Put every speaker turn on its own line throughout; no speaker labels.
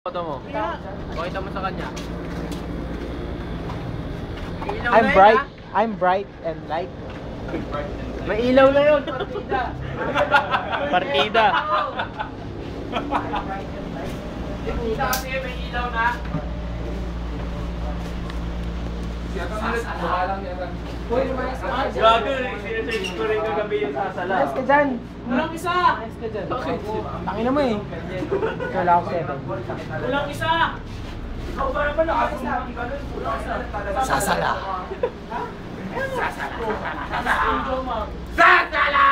Foto mo. Pakita mo sa kanya.
I'm bright and light.
May ilaw na yun. Partida.
Partida.
Partida kasi may ilaw na. Gago, sinesearch ko rin kagabi yung sasala.
Ayos ka dyan.
Walang isa.
Ayos ka dyan. Tangina mo eh. Wala ako 7.
Walang isa. Ikaw ba naman nakakas na?
Sasala.
Sasala!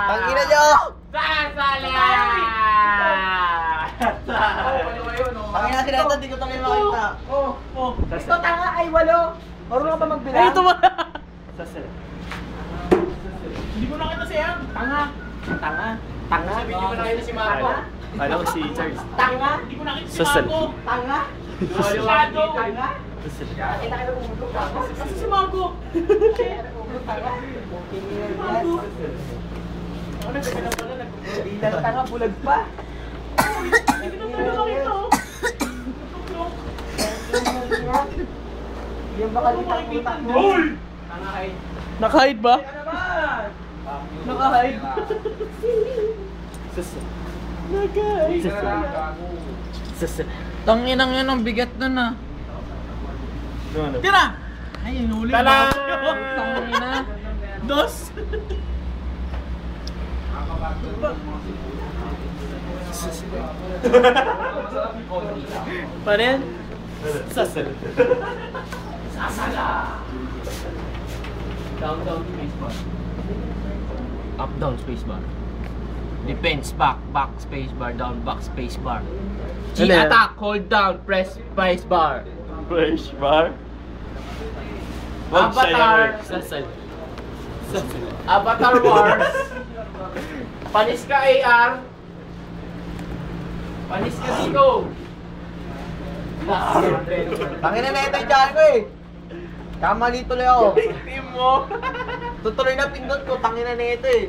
Tangina nyo!
Sasala!
Tangina sinata, di ko tangina makita. Ito tanga ay 8. Marunong ka ba magbilang?
Ay, ito ba?
Sasala.
Hindi mo nakita siya.
Tanga. Tanga. Tanga.
Sabi, hindi mo nakita si Marco.
Alam ko si Charles.
Tanga. Hindi mo nakita si
Sasal.
Marco.
Tanga.
Masyado.
Tanga. Kita ka na bumulog ka.
Kasi si Marco.
Tanga.
Marco. Ano sabi na pala?
Hindi lang tanga, bulag pa.
Hindi ko na nakita.
Yung bakalitang utak mo.
Tanga-hide.
Naka-hide ba?
Ano naman?
Naka-hide.
Tanginang yun ang bigat nun ah.
Tira! Ay, inuli.
Tala!
Tangina. Dos.
Paano yan?
Sasala. Sasala. Down, down, spacebar.
Up, down, spacebar. Defense, back, back, spacebar, down, back, spacebar. G,
Ano yan?
attack, hold down, press, spacebar.
Fresh bar?
Avatar. Sasal. Avatar Wars. Panis ka AR. Panis ka Zico.
Tangina na ito yung dyan ko eh. Kamali tuloy ako.
Team mo.
Tutuloy na pindot ko, tangina na ito eh.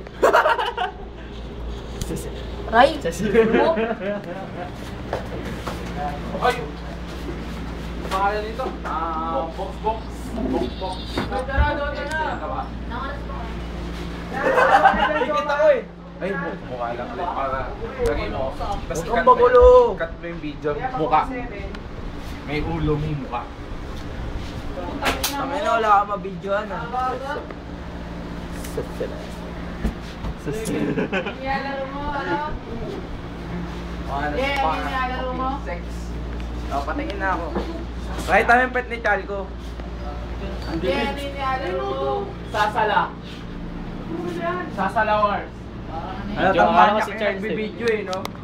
Ray.
Ay! Pangalan nito? Box box. Box box. Tara, doon na.
Ikita ko eh.
Ay, mukha lang ulit para lagay mo. Tapos
Huwag kang magulo.
cut mo yung video. Mukha. May ulo, may mukha.
Tangina wala ka mabidyoan ah.
Nilalaro mo, ano?
Yeah,
nilalaro mo?
Sex. Oh, patingin na ako. Kahit namin pet ni Chalco.
Yeah, nilalaro mo.
Sasala. Sasala Wars.
Ano,
Joke
tama
ako
niya
si
si
Charles
Charles
eh.
video eh, no?